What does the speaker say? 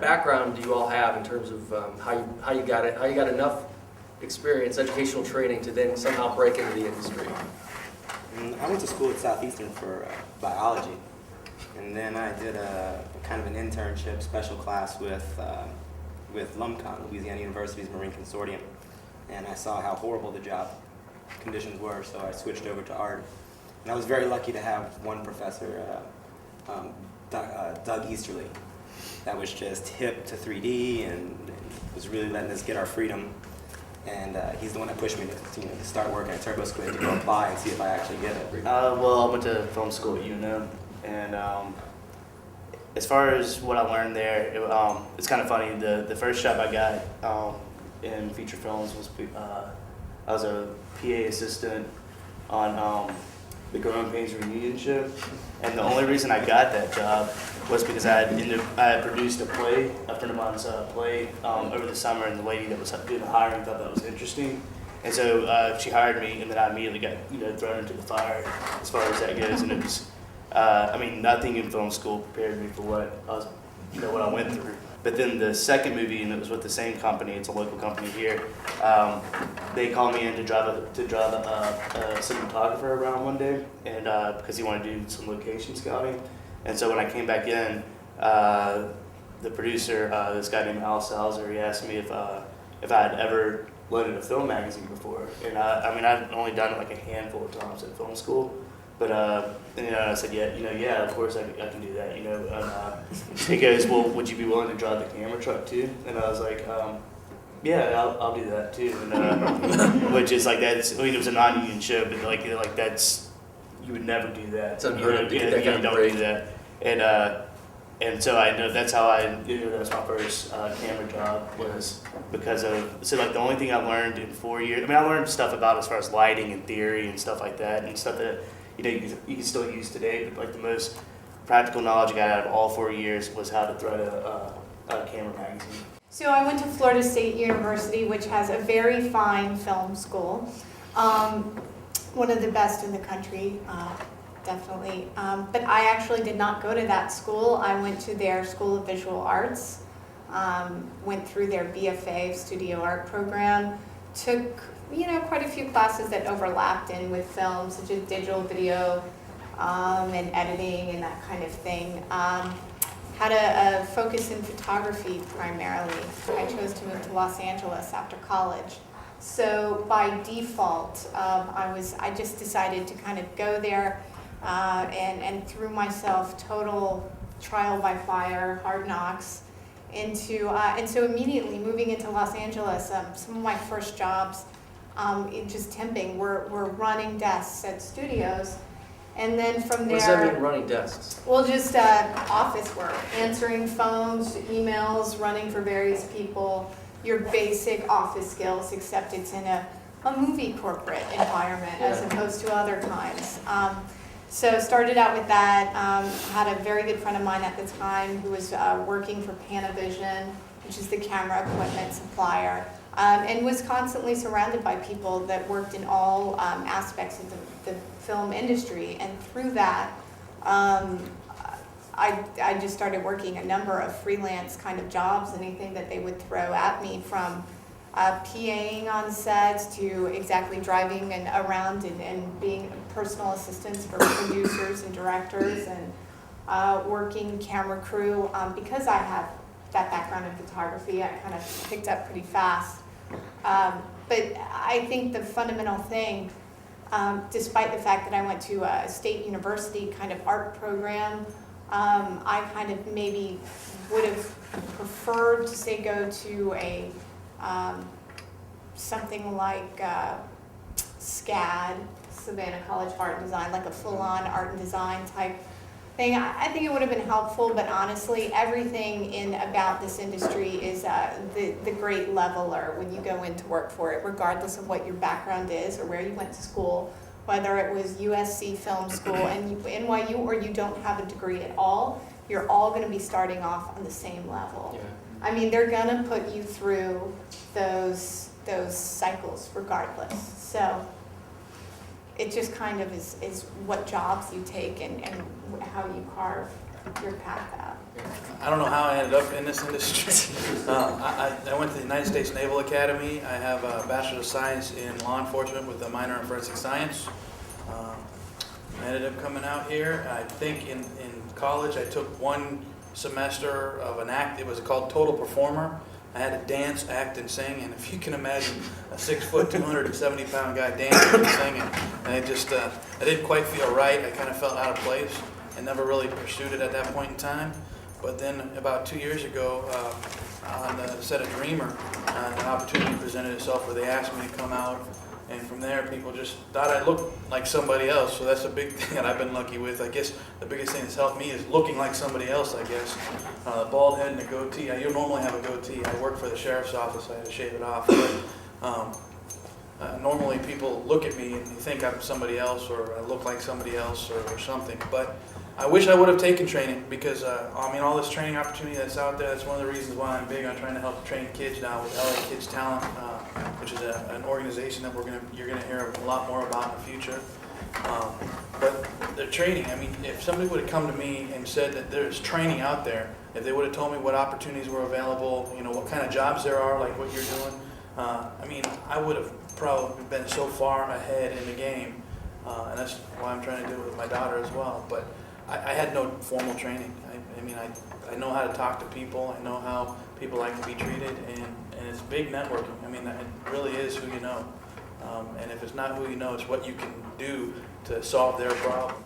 background do you all have in terms of how you got enough experience, educational training to then somehow break into the industry? I went to school at Southeastern for biology, and then I did a kind of an internship special class with LUMCON, Louisiana University's Marine Consortium, and I saw how horrible the job conditions were, so I switched over to art. And I was very lucky to have one professor, Doug Easterly, that was just hip to 3D and was really letting us get our freedom. And he's the one that pushed me to start working at Turbo Squid to go apply and see if I actually get it. Well, I went to film school at UNM, and as far as what I learned there, it's kind of funny. The first job I got in feature films was I was a PA assistant on the Growing Pains reunion show, and the only reason I got that job was because I had produced a play, a friend of mine's play, over the summer, and the lady that was doing the hiring thought that was interesting, and so she hired me, and then I immediately got thrown into the fire as far as that goes, and it was, I mean, nothing in film school prepared me for what I was, what I went through. But then the second movie, and it was with the same company, it's a local company here, they called me in to drive a cinematographer around one day, and because he wanted to do some location scouting. And so when I came back in, the producer, this guy named Al Salzer, he asked me if I had ever loaded a film magazine before. And I mean, I've only done it like a handful of times at film school. But I said, yeah, of course I can do that, And he goes, well, would you be willing to drive the camera truck too? And I was like, yeah, I'll do that too. And, which is like that's, I mean, it was a non-union show, but like that's, you would never do that. It's unheard of to get that kind of break. Do that. And so I know that's how that was my first camera job, was because of, so like the only thing I learned in 4 years, I mean, I learned stuff about as far as lighting and theory and stuff like that, and stuff that you can still use today, but like the most practical knowledge I got out of all 4 years was how to thread a camera magazine. So I went to Florida State University, which has a very fine film school, one of the best in the country, definitely. But I actually did not go to that school. I went to their School of Visual Arts, went through their BFA Studio Art program, took quite a few classes that overlapped in with film, such as digital video and editing and that kind of thing. Had a focus in photography primarily. I chose to move to Los Angeles after college. So by default, I just decided to kind of go there and threw myself total trial by fire, hard knocks, into, and so immediately moving into Los Angeles, some of my first jobs, just temping, were running desks at studios, and then from there. What does that mean, running desks? Well, just office work, answering phones, emails, running for various people, your basic office skills, except it's in a movie corporate environment as opposed to other times. So started out with that, had a very good friend of mine at the time who was working for Panavision, which is the camera equipment supplier, and was constantly surrounded by people that worked in all aspects of the film industry. And through that, I just started working a number of freelance kind of jobs, anything that they would throw at me, from PAing on sets to exactly driving around and being personal assistants for producers and directors, and working camera crew. Because I have that background in photography, I kind of picked up pretty fast. But I think the fundamental thing, despite the fact that I went to a state university kind of art program, I kind of maybe would have preferred to say go to a something like SCAD, Savannah College of Art and Design, like a full-on art and design type thing. I think it would have been helpful, but honestly, everything about this industry is the great leveler when you go in to work for it, regardless of what your background is or where you went to school, whether it was USC Film School and NYU, or you don't have a degree at all. You're all going to be starting off on the same level. Yeah. I mean, they're going to put you through those cycles regardless. So it just kind of is what jobs you take and how you carve your path out. I don't know how I ended up in this industry. I went to the United States Naval Academy. I have a Bachelor of Science in Law Enforcement with a minor in Forensic Science. I ended up coming out here. I think in college I took one semester of an act. It was called Total Performer. I had to dance, act, and sing, and if you can imagine a 6 foot, 270-pound guy dancing and singing, and I didn't quite feel right. I kind of felt out of place and never really pursued it at that point in time. But then about 2 years ago, on the set of Dreamer, an opportunity presented itself where they asked me to come out, and from there people just thought I looked like somebody else. So that's a big thing that I've been lucky with. I guess the biggest thing that's helped me is looking like somebody else, I guess. The bald head and the goatee. You normally have a goatee. I work for the sheriff's office. I had to shave it off. But, normally people look at me and they think I'm somebody else, or I look like somebody else, or something. But I wish I would have taken training, because all this training opportunity that's out there, that's one of the reasons why I'm big on trying to help train kids now with LA Kids Talent, which is an organization that you're gonna hear a lot more about in the future. But the training, if somebody would have come to me and said that there's training out there, if they would have told me what opportunities were available, what kind of jobs there are, like what you're doing, I would have probably been so far ahead in the game, and that's why I'm trying to do it with my daughter as well. But I had no formal training. I know how to talk to people. I know how people like to be treated, and it's big networking. It really is who you know. And if it's not who you know, it's what you can do to solve their problems.